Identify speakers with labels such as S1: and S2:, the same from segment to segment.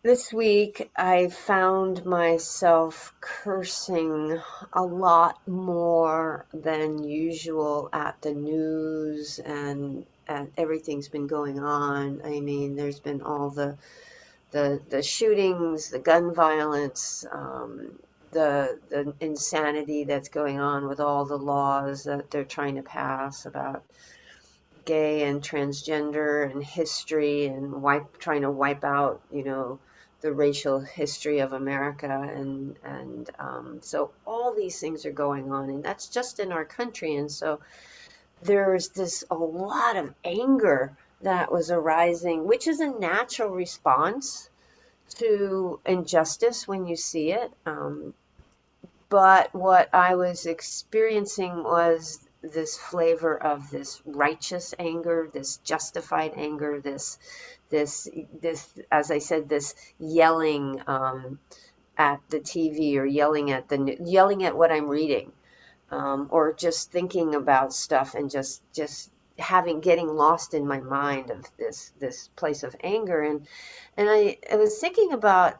S1: This week, I found myself cursing a lot more than usual at the news and everything's been going on. I mean, there's been all the shootings, the gun violence, the insanity that's going on with all the laws that they're trying to pass about gay and transgender and history and trying to wipe out, the racial history of America and so all these things are going on, and that's just in our country. And so there's this a lot of anger that was arising, which is a natural response to injustice when you see it. But what I was experiencing was this flavor of this righteous anger, this justified anger, this, as I said, this yelling at the TV or yelling at what I'm reading, or just thinking about stuff and just getting lost in my mind of this place of anger. And I was thinking about,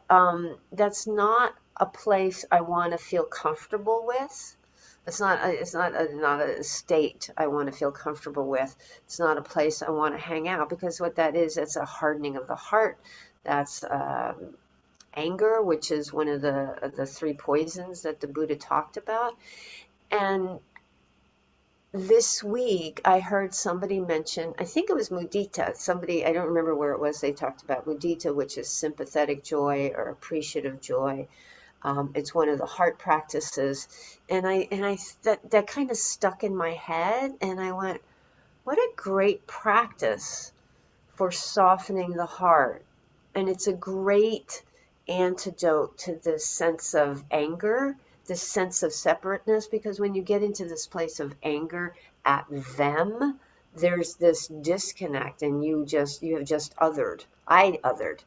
S1: that's not a place I want to feel comfortable with. Not a state I want to feel comfortable with. It's not a place I want to hang out, because what that is, it's a hardening of the heart. That's anger, which is one of the three poisons that the Buddha talked about. And this week, I heard somebody mention, I think it was mudita. Somebody, I don't remember where it was, they talked about mudita, which is sympathetic joy or appreciative joy. It's one of the heart practices. That kind of stuck in my head, and I went, what a great practice for softening the heart. And it's a great antidote to this sense of anger, this sense of separateness, because when you get into this place of anger at them, there's this disconnect, and you have just I othered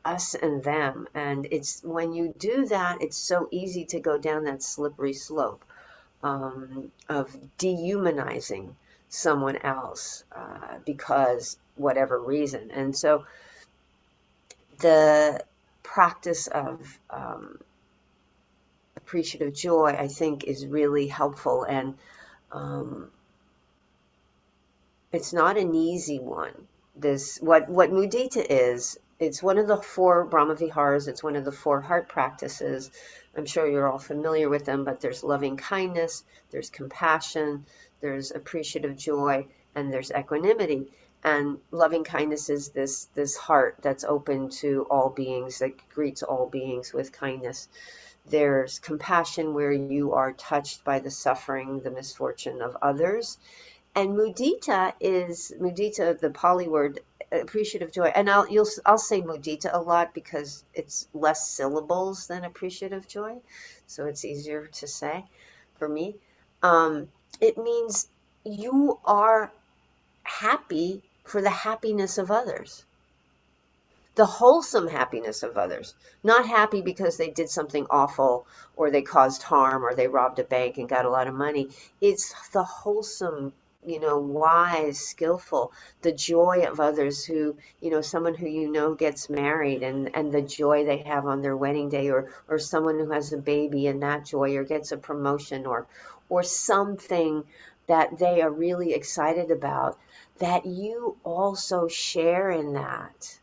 S1: us and them. And it's when you do that, it's so easy to go down that slippery slope of dehumanizing someone else because whatever reason. And so the practice of appreciative joy, I think, is really helpful. And it's not an easy one. What mudita is, it's one of the four Brahma Viharas. It's one of the four heart practices. I'm sure you're all familiar with them, but there's loving kindness, there's compassion, there's appreciative joy, and there's equanimity. And loving kindness is this heart that's open to all beings, that greets all beings with kindness. There's compassion, where you are touched by the suffering, the misfortune of others. And mudita, the Pali word, appreciative joy. And I'll say mudita a lot because it's less syllables than appreciative joy, so it's easier to say for me. It means you are happy for the happiness of others, the wholesome happiness of others. Not happy because they did something awful or they caused harm or they robbed a bank and got a lot of money. It's the wholesome, wise, skillful, the joy of others who, someone who gets married, and the joy they have on their wedding day, or someone who has a baby and that joy, or gets a promotion, or something that they are really excited about, that you also share in that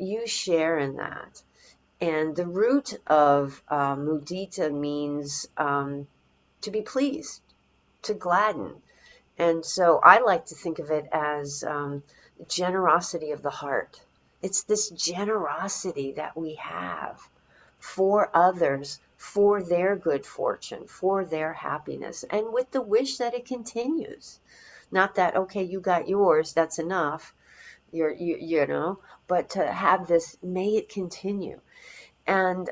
S1: you share in that. And the root of mudita means to be pleased, to gladden. And so I like to think of it as generosity of the heart. It's this generosity that we have for others, for their good fortune, for their happiness, and with the wish that it continues. Not that, okay, you got yours, that's enough. But to have this, may it continue. And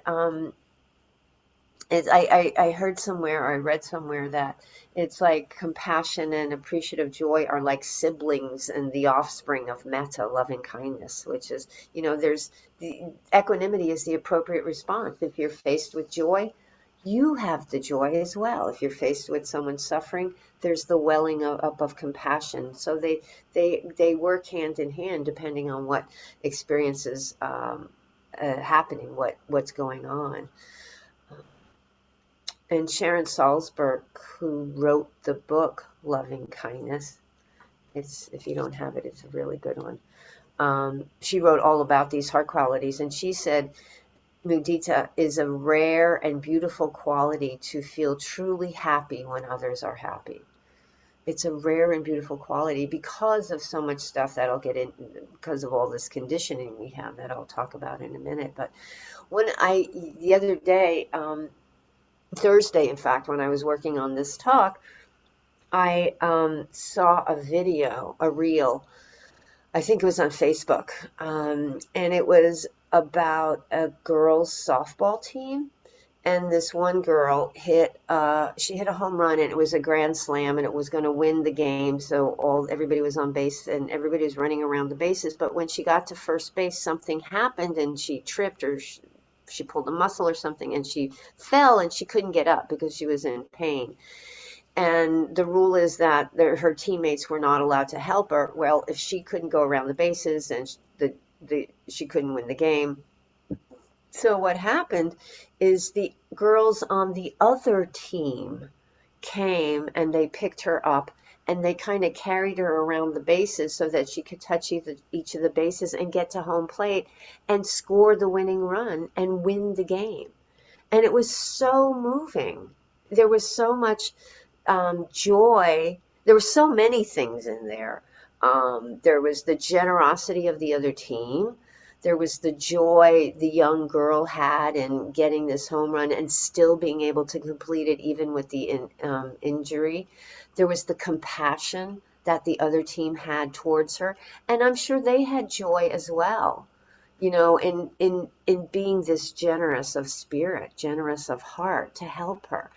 S1: I heard somewhere, or I read somewhere, that it's like compassion and appreciative joy are like siblings and the offspring of metta, loving kindness, which is, there's the equanimity is the appropriate response. If you're faced with joy, you have the joy as well. If you're faced with someone suffering, there's the welling up of compassion. So they work hand in hand depending on what experiences happening, what's going on. And Sharon Salzberg, who wrote the book Loving Kindness, it's, if you don't have it, it's a really good one. She wrote all about these heart qualities, and she said mudita is a rare and beautiful quality to feel truly happy when others are happy. It's a rare and beautiful quality because of so much stuff that I'll get in, because of all this conditioning we have that I'll talk about in a minute. But the other day, Thursday, in fact, when I was working on this talk, I saw a video, a reel, I think it was on Facebook, and it was about a girls' softball team. And this one girl she hit a home run, and it was a grand slam, and it was going to win the game. So everybody was on base, and everybody was running around the bases. But when she got to first base, something happened, and she tripped, or she pulled a muscle or something, and she fell, and she couldn't get up because she was in pain. And the rule is that her teammates were not allowed to help her. Well, if she couldn't go around the bases, and she couldn't win the game. So what happened is the girls on the other team came and they picked her up, and they kind of carried her around the bases so that she could touch each of the bases and get to home plate and score the winning run and win the game. And it was so moving. There was so much joy. There were so many things in there. There was the generosity of the other team. There was the joy the young girl had in getting this home run and still being able to complete it even with the injury. There was the compassion that the other team had towards her. And I'm sure they had joy as well, in being this generous of spirit, generous of heart to help her.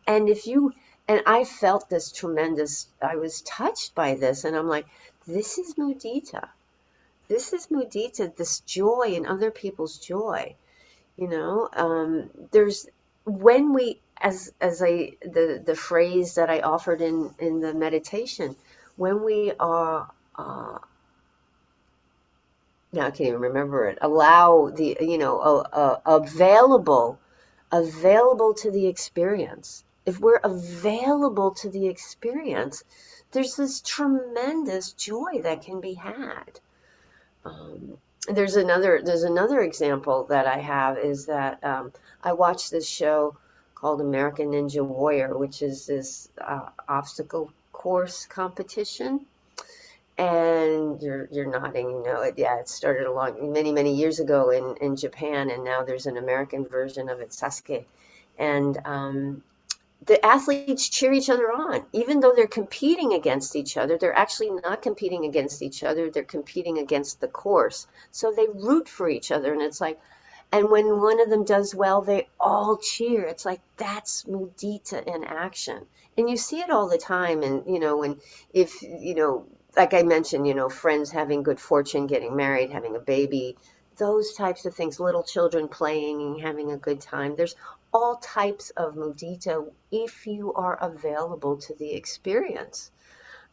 S1: And I felt this tremendous, I was touched by this, and I'm like, this is mudita. This is mudita, this joy in other people's joy. There's, when we, the phrase that I offered in the meditation, when we are, now I can't even remember it, allow the, available to the experience. If we're available to the experience, there's this tremendous joy that can be had. There's another example that I have is that I watched this show called American Ninja Warrior, which is this obstacle course competition. And you're nodding, you know it. Yeah, it started many years ago in Japan, and now there's an American version of it, Sasuke. And the athletes cheer each other on, even though they're competing against each other. They're actually not competing against each other. They're competing against the course. So they root for each other, and it's like, and when one of them does well, they all cheer. It's like, that's mudita in action. And you see it all the time. And, like I mentioned, friends having good fortune, getting married, having a baby, those types of things, little children playing and having a good time. There's all types of mudita if you are available to the experience.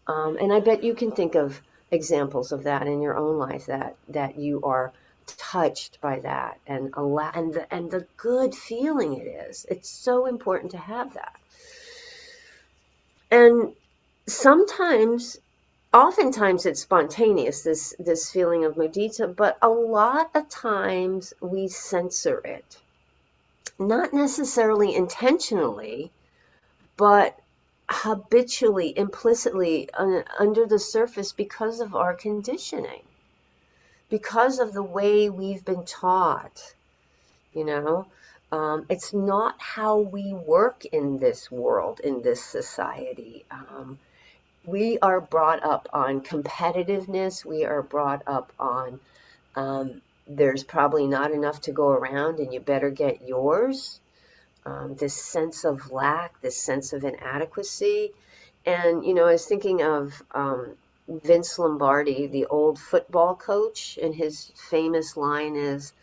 S1: And I bet you can think of examples of that in your own life, that you are touched by that and the good feeling it is. It's so important to have that. And oftentimes it's spontaneous, this feeling of mudita, but a lot of times we censor it. Not necessarily intentionally, but habitually, implicitly, under the surface, because of our conditioning, because of the way we've been taught. It's not how we work in this world, in this society. We are brought up on competitiveness. We are brought up on there's probably not enough to go around and you better get yours. This sense of lack, this sense of inadequacy. And, I was thinking of Vince Lombardi, the old football coach, and his famous line is,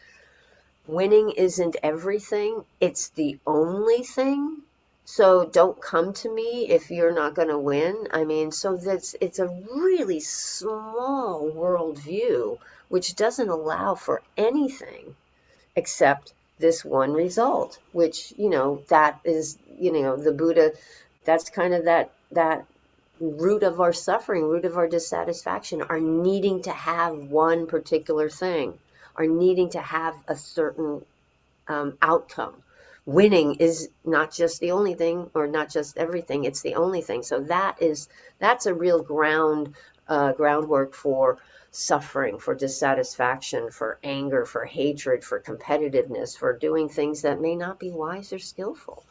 S1: winning isn't everything, it's the only thing. So don't come to me if you're not going to win. I mean, so it's a really small worldview, which doesn't allow for anything. accept this one result, which, that is, the Buddha, that's kind of that root of our suffering, root of our dissatisfaction, our needing to have one particular thing, our needing to have a certain outcome. Winning is not just the only thing, or not just everything, it's the only thing. So that's a real groundwork for suffering, for dissatisfaction, for anger, for hatred, for competitiveness, for doing things that may not be wise or skillful.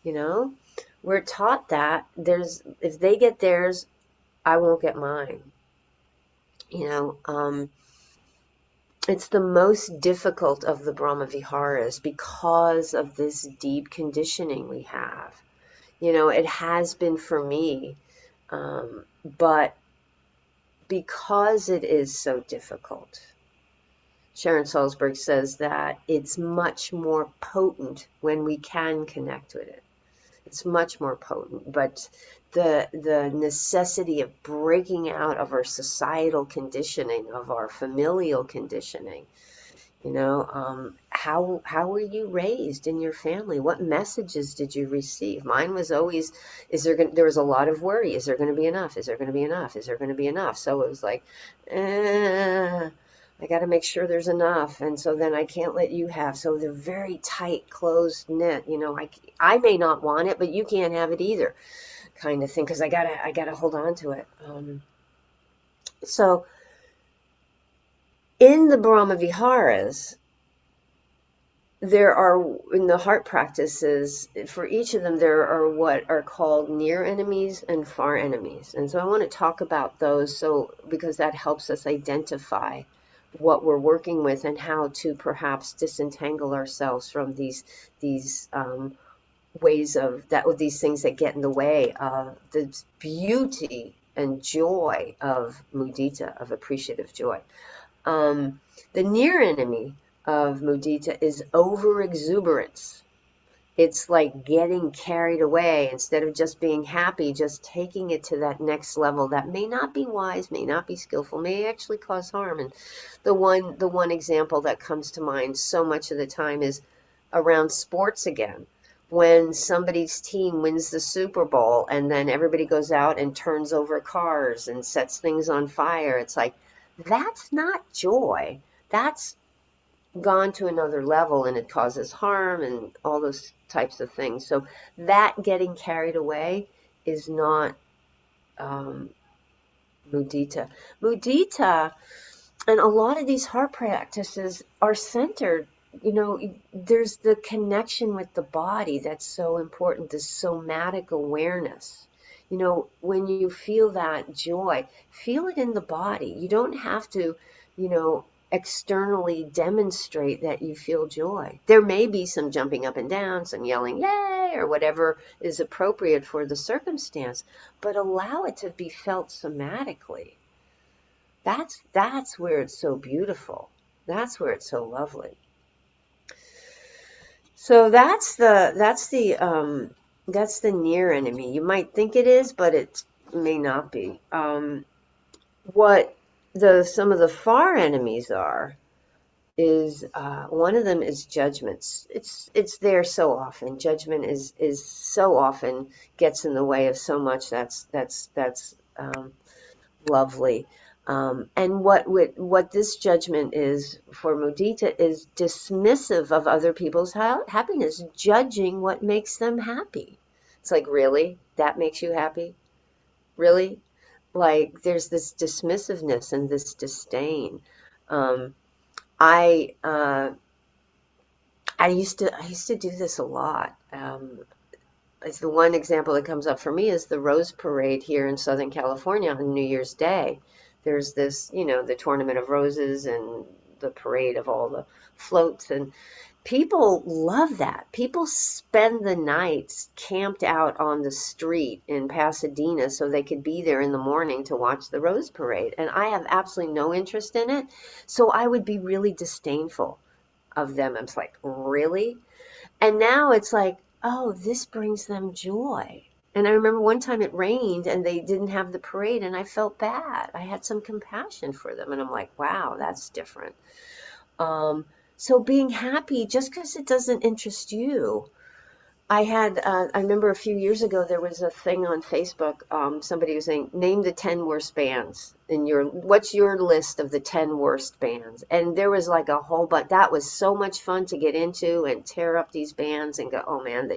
S1: You know, we're taught that if they get theirs, I won't get mine. You know, it's the most difficult of the Brahma Viharas because of this deep conditioning we have. It has been for me, but because it is so difficult, Sharon Salzberg says that it's much more potent when we can connect with it. It's much more potent, but the necessity of breaking out of our societal conditioning, of our familial conditioning. How were you raised in your family? What messages did you receive? Mine was always, there was a lot of worry. Is there going to be enough? Is there going to be enough? Is there going to be enough? So it was like, I got to make sure there's enough. And so then I can't let you have. So they're very tight, closed knit. I may not want it, but you can't have it either, kind of thing. Because I gotta hold on to it. So in the Brahma Viharas, there are, in the heart practices, for each of them, there are what are called near enemies and far enemies. And so I want to talk about those, because that helps us identify what we're working with and how to perhaps disentangle ourselves from these ways these things that get in the way of the beauty and joy of mudita, of appreciative joy. The near enemy of mudita is overexuberance. It's like getting carried away instead of just being happy, just taking it to that next level that may not be wise, may not be skillful, may actually cause harm. And the one example that comes to mind so much of the time is around sports again. When somebody's team wins the Super Bowl and then everybody goes out and turns over cars and sets things on fire, it's like, that's not joy. That's gone to another level, and it causes harm and all those types of things. So that getting carried away is not mudita. Mudita, and a lot of these heart practices are centered, there's the connection with the body that's so important, the somatic awareness. When you feel that joy, feel it in the body. You don't have to, externally demonstrate that you feel joy. There may be some jumping up and down, some yelling, yay, or whatever is appropriate for the circumstance, but allow it to be felt somatically. That's where it's so beautiful. That's where it's so lovely. So that's the near enemy. You might think it is, but it may not be. What some of the far enemies are is one of them is judgments. It's there so often. Judgment is so often gets in the way of so much that's lovely. And what this judgment is for mudita is dismissive of other people's happiness, judging what makes them happy. It's like, really? That makes you happy? Really? Like, there's this dismissiveness and this disdain. I used to do this a lot. It's the one example that comes up for me is the Rose Parade here in Southern California on New Year's Day. There's this, the Tournament of Roses and the parade of all the floats, and people love that. People spend the nights camped out on the street in Pasadena so they could be there in the morning to watch the Rose Parade. And I have absolutely no interest in it. So I would be really disdainful of them. I'm just like, really? And now it's like, oh, this brings them joy. And I remember one time it rained and they didn't have the parade and I felt bad. I had some compassion for them and I'm like, wow, that's different. So being happy just because it doesn't interest you. I remember a few years ago there was a thing on Facebook. Somebody was saying, name the 10 worst bands what's your list of the 10 worst bands? And there was like a whole, but that was so much fun to get into and tear up these bands and go, oh man,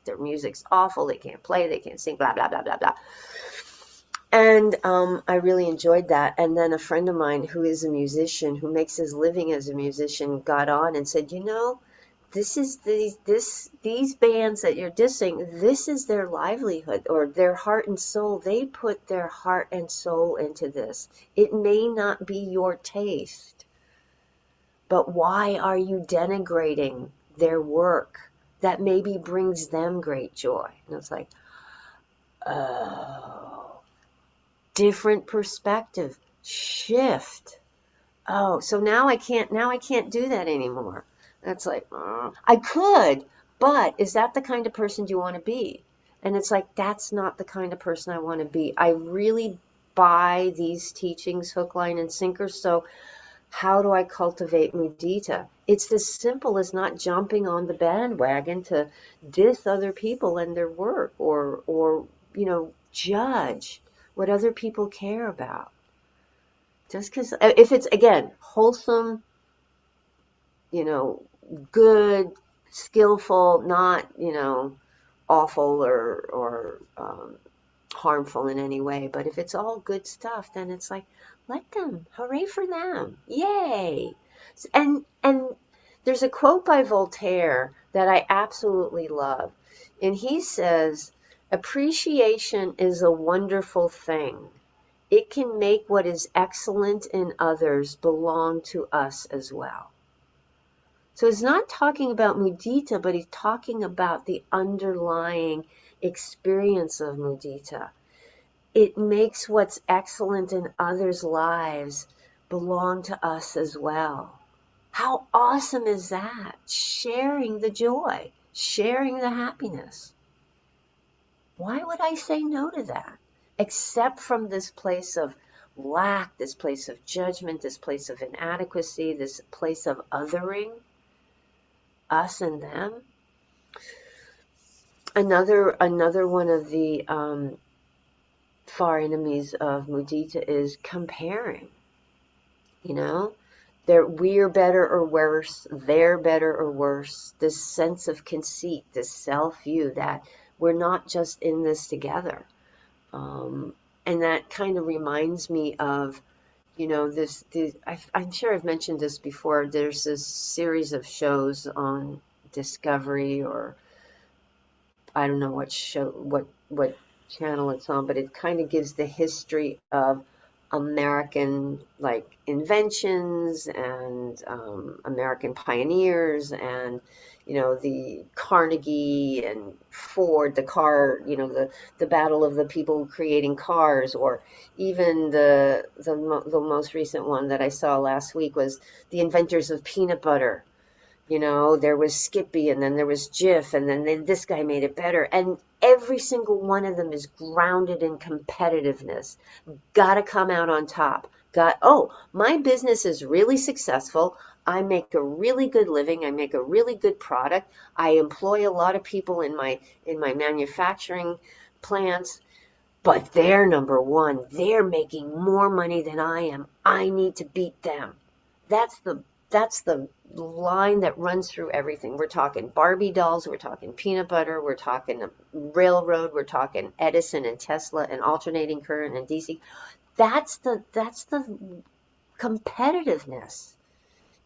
S1: their music's awful. They can't play, they can't sing, blah, blah, blah, blah, blah. And I really enjoyed that. And then a friend of mine who is a musician, who makes his living as a musician, got on and said, this is these bands that you're dissing, this is their livelihood or their heart and soul. They put their heart and soul into this. It may not be your taste, but why are you denigrating their work that maybe brings them great joy? And it's like, oh, different perspective shift. Oh, so now I can't do that anymore. That's like, I could, but is that the kind of person you want to be? And it's like, that's not the kind of person I want to be. I really buy these teachings hook, line, and sinker. So how do I cultivate mudita? It's as simple as not jumping on the bandwagon to diss other people and their work or judge what other people care about. Just because, if it's, again, wholesome, you know, good, skillful, not, awful or harmful in any way. But if it's all good stuff, then it's like, let them, hooray for them, yay. And there's a quote by Voltaire that I absolutely love. And he says, appreciation is a wonderful thing. It can make what is excellent in others belong to us as well. So he's not talking about mudita, but he's talking about the underlying experience of mudita. It makes what's excellent in others' lives belong to us as well. How awesome is that? Sharing the joy, sharing the happiness. Why would I say no to that? Except from this place of lack, this place of judgment, this place of inadequacy, this place of othering us and them. Another one of the far enemies of mudita is comparing. We're better or worse, they're better or worse. This sense of conceit, this self-view that we're not just in this together. And that kind of reminds me of, I'm sure I've mentioned this before. There's this series of shows on Discovery, or I don't know what show, what channel it's on, but it kind of gives the history of American inventions and American pioneers and the Carnegie and Ford, the car, the battle of the people creating cars, or even the most recent one that I saw last week was the inventors of peanut butter. There was Skippy, and then there was Jif, and then this guy made it better. And every single one of them is grounded in competitiveness. Got to come out on top. My business is really successful. I make a really good living. I make a really good product. I employ a lot of people in my manufacturing plants. But they're number one. They're making more money than I am. I need to beat them. That's the line that runs through everything. We're talking Barbie dolls, we're talking peanut butter, we're talking railroad, we're talking Edison and Tesla and alternating current and DC. That's the competitiveness.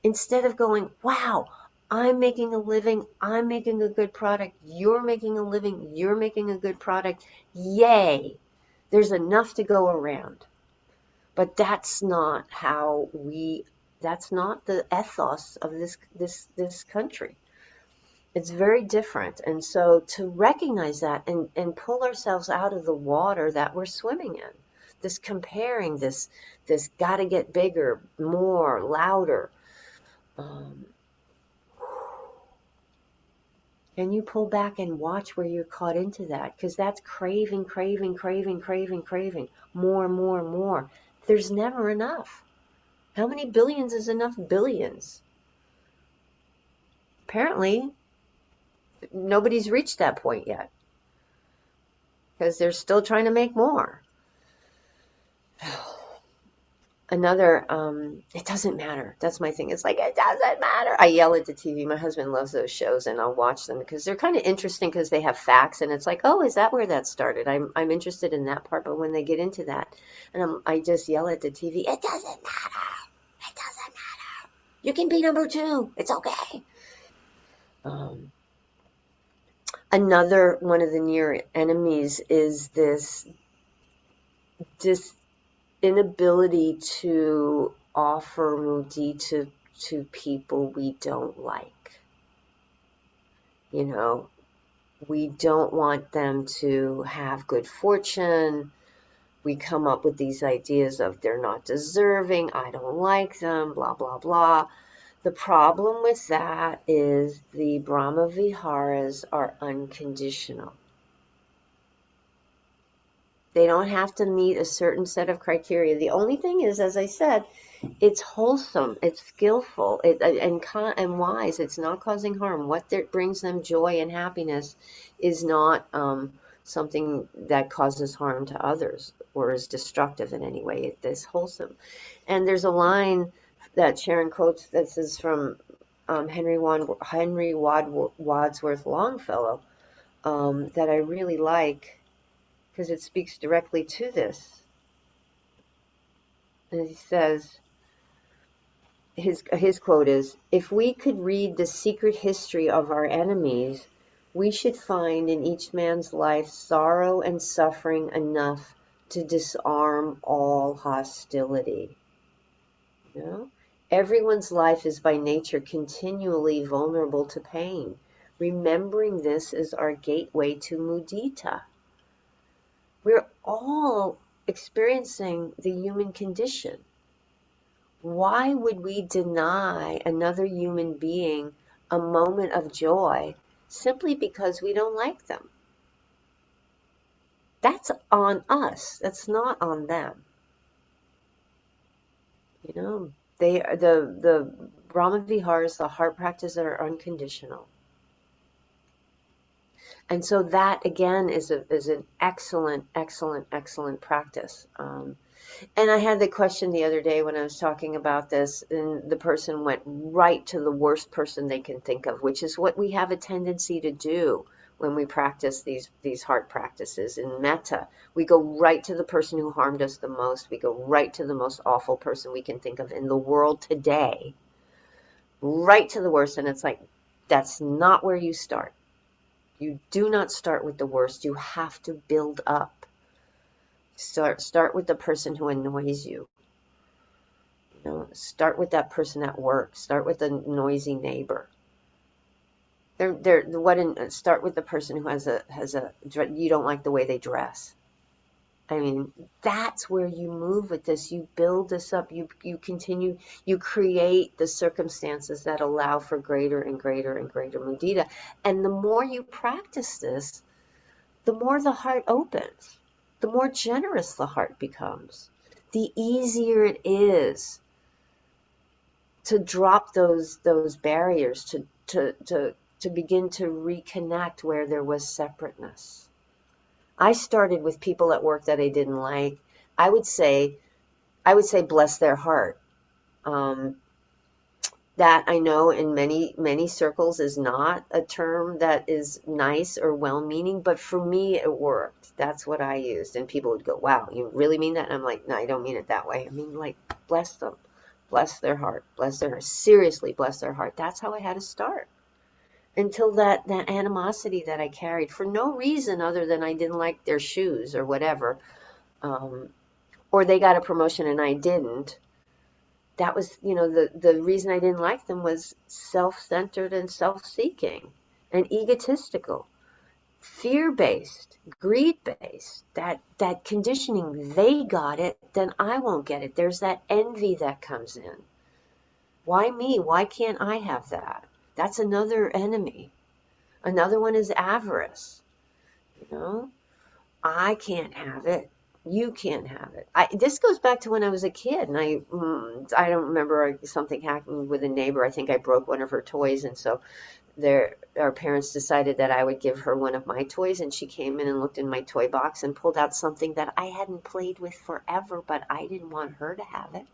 S1: Instead of going, wow, I'm making a living, I'm making a good product, you're making a living, you're making a good product, yay. There's enough to go around. But that's not that's not the ethos of this country. It's very different. And so to recognize that and pull ourselves out of the water that we're swimming in, this comparing, this gotta get bigger, more, louder. And you pull back and watch where you're caught into that, because that's craving, more, more, more. There's never enough. How many billions is enough billions? apparently nobody's reached that point yet because they're still trying to make more. Another, it doesn't matter. That's my thing. It's like, it doesn't matter. I yell at the TV. My husband loves those shows, and I'll watch them because they're kind of interesting because they have facts, and it's like, oh, is that where that started? I'm interested in that part, but when they get into that, and I just yell at the TV. It doesn't matter. It doesn't matter. You can be number two. It's okay. Um, Another one of the near enemies is this inability to offer mudita to people we don't like. You know, we don't want them to have good fortune. We come up with these ideas of they're not deserving, I don't like them, blah, blah, blah. The problem with that is the Brahma Viharas are unconditional. They don't have to meet a certain set of criteria. The only thing is, as I said, it's wholesome, it's skillful, and wise. It's not causing harm. What brings them joy and happiness is not something that causes harm to others or is destructive in any way. It is wholesome. And there's a line that Sharon quotes. This is from Henry Wadsworth Longfellow that I really like because it speaks directly to this. And he says, his quote is, "If we could read the secret history of our enemies, we should find in each man's life sorrow and suffering enough to disarm all hostility." You know? Everyone's life is by nature continually vulnerable to pain. Remembering this is our gateway to mudita. We're all experiencing the human condition. Why would we deny another human being a moment of joy simply because we don't like them? That's on us. That's not on them. You know, they are the Brahma Viharas, the heart practices are unconditional. And so that again is an excellent practice. And I had the question the other day when I was talking about this, and the person went right to the worst person they can think of, which is what we have a tendency to do when we practice these heart practices. In metta, we go right to the person who harmed us the most. We go right to the most awful person we can think of in the world today, right to the worst. And it's like, that's not where you start. You do not start with the worst. You have to build up. Start with the person who annoys you. You know, start with that person at work. Start with the noisy neighbor. Start with the person who has a you don't like the way they dress. I mean, that's where you move with this. You build this up. You continue. You create the circumstances that allow for greater and greater and greater mudita. And the more you practice this, the more the heart opens. The more generous the heart becomes, the easier it is to drop those barriers, to begin to reconnect where there was separateness. I started with people at work that I didn't like. I would say bless their heart. That I know in many circles is not a term that is nice or well-meaning, but for me it worked. That's what I used. And people would go, wow, you really mean that? And I'm like, no, I don't mean it that way. I mean, like, bless them, bless their heart, seriously bless their heart. That's how I had to start. Until that animosity that I carried for no reason other than I didn't like their shoes or whatever, or they got a promotion and I didn't. That was, the reason I didn't like them was self-centered and self-seeking and egotistical, fear-based, greed-based, that conditioning. They got it, then I won't get it. There's that envy that comes in. Why me? Why can't I have that? That's another enemy. Another one is avarice. I can't have it. You can't have it. This goes back to when I was a kid, and I don't remember something happened with a neighbor. I think I broke one of her toys, and so our parents decided that I would give her one of my toys, and she came in and looked in my toy box and pulled out something that I hadn't played with forever, but I didn't want her to have it.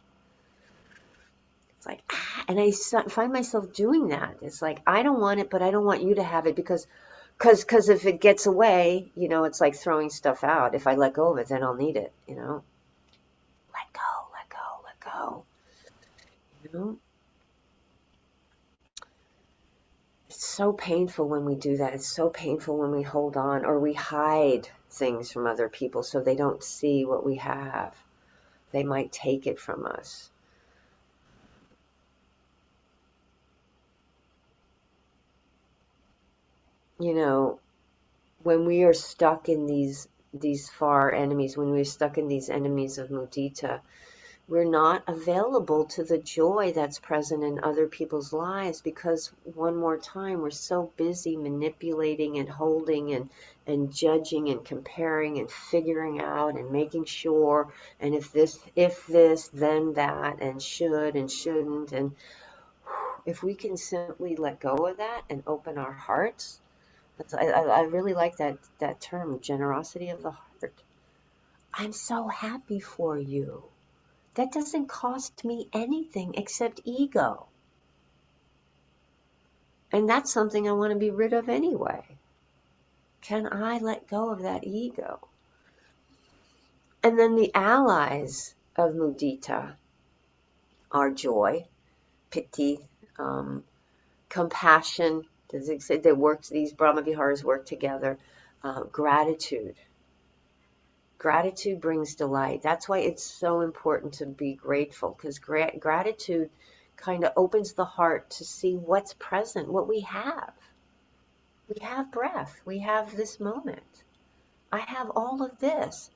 S1: It's like, and find myself doing that. It's like, I don't want it, but I don't want you to have it because if it gets away, it's like throwing stuff out. If I let go of it, then I'll need it, Let go, let go, let go, you know? It's so painful when we do that. It's so painful when we hold on or we hide things from other people so they don't see what we have. They might take it from us. You know, when we are stuck in these far enemies, when we're stuck in these enemies of mudita, we're not available to the joy that's present in other people's lives because one more time we're so busy manipulating and holding and judging and comparing and figuring out and making sure, and if this then that, and should and shouldn't. And if we can simply let go of that and open our hearts, I really like that term, generosity of the heart. I'm so happy for you. That doesn't cost me anything except ego. And that's something I want to be rid of anyway. Can I let go of that ego? And then the allies of mudita are joy, piti, compassion. These Brahma Viharas work together. Gratitude. Gratitude brings delight. That's why it's so important to be grateful, because gratitude kind of opens the heart to see what's present, what we have. We have breath. We have this moment. I have all of this.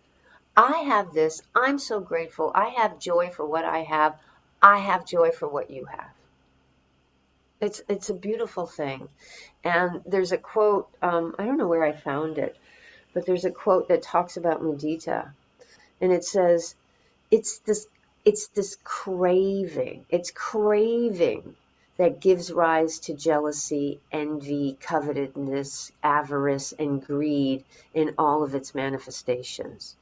S1: I have this. I'm so grateful. I have joy for what I have. I have joy for what you have. It's a beautiful thing. And there's a quote, I don't know where I found it, but there's a quote that talks about mudita. And it says, it's this it's craving that gives rise to jealousy, envy, covetousness, avarice, and greed in all of its manifestations.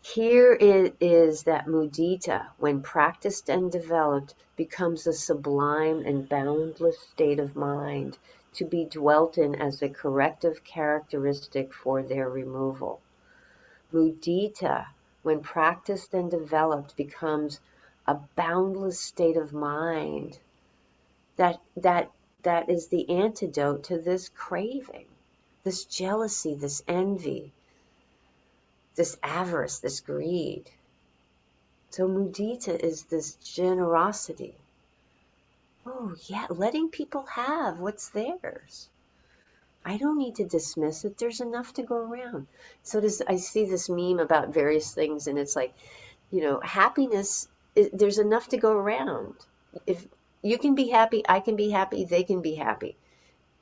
S1: Here it is that mudita, when practiced and developed, becomes a sublime and boundless state of mind to be dwelt in as a corrective characteristic for their removal. Mudita, when practiced and developed, becomes a boundless state of mind that is the antidote to this craving, this jealousy, this envy, this avarice, this greed. So mudita is this generosity. Oh yeah, letting people have what's theirs. I don't need to dismiss it. There's enough to go around. So I see this meme about various things, and it's like, happiness, there's enough to go around. If you can be happy, I can be happy, they can be happy.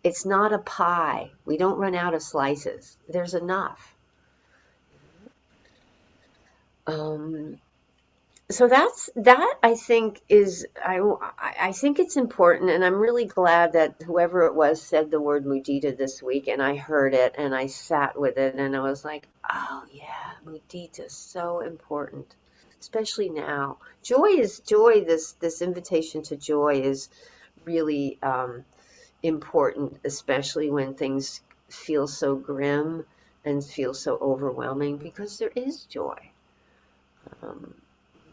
S1: It's not a pie. We don't run out of slices. There's enough. Um, so that I think I think it's important, and I'm really glad that whoever it was said the word mudita this week, and I heard it and I sat with it, and I was like, oh yeah, mudita is so important, especially now. Joy. This invitation to joy is really important, especially when things feel so grim and feel so overwhelming, because there is joy. Um,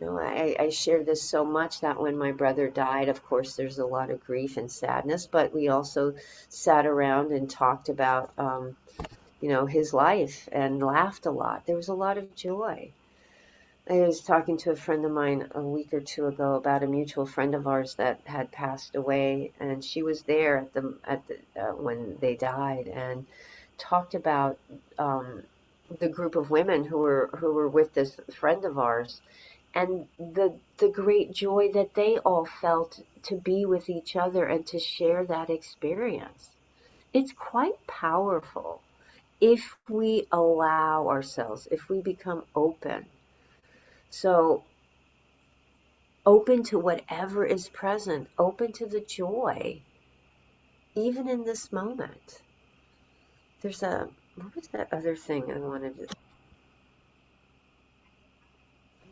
S1: I share this so much that when my brother died, of course, there's a lot of grief and sadness, but we also sat around and talked about, his life and laughed a lot. There was a lot of joy. I was talking to a friend of mine a week or two ago about a mutual friend of ours that had passed away, and she was there at the when they died, and talked about the group of women who were with this friend of ours, and the great joy that they all felt to be with each other and to share that experience. It's quite powerful. if we allow ourselves, if we become open, so open to whatever is present, open to the joy, even in this moment. There's what was that other thing I wanted to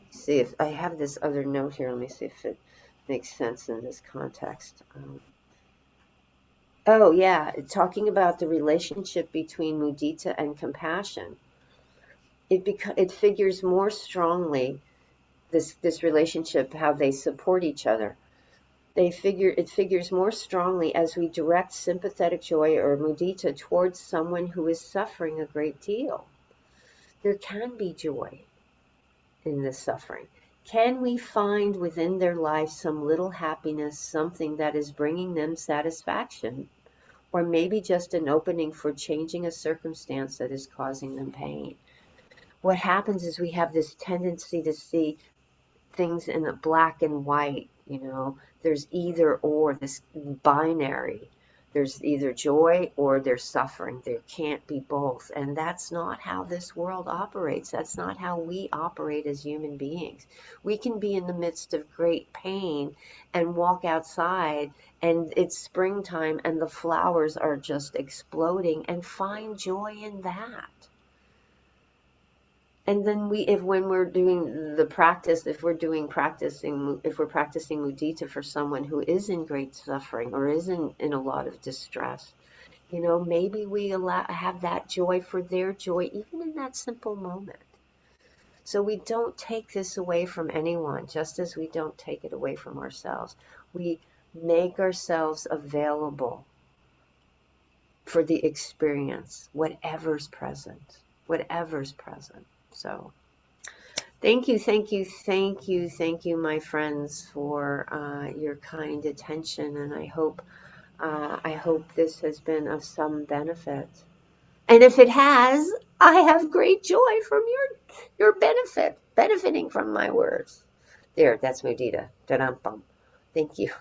S1: see if I have this other note here. Let me see if it makes sense in this context. Oh, yeah, talking about the relationship between mudita and compassion. It figures more strongly, this relationship, how they support each other. It figures more strongly as we direct sympathetic joy or mudita towards someone who is suffering a great deal. There can be joy in this suffering. Can we find within their life some little happiness, something that is bringing them satisfaction, or maybe just an opening for changing a circumstance that is causing them pain? What happens is we have this tendency to see things in a black and white, there's either or, this binary. There's either joy or there's suffering. There can't be both. And that's not how this world operates. That's not how we operate as human beings. We can be in the midst of great pain and walk outside and it's springtime and the flowers are just exploding and find joy in that. And then when we're doing the practice, if we're practicing mudita for someone who is in great suffering or is in a lot of distress, maybe we have that joy for their joy, even in that simple moment. So we don't take this away from anyone, just as we don't take it away from ourselves. We make ourselves available for the experience, whatever's present, So thank you, my friends, for your kind attention, and I hope this has been of some benefit. And if it has, I have great joy from your benefiting from my words. There, that's Mudita. Da-dum-bum. Thank you.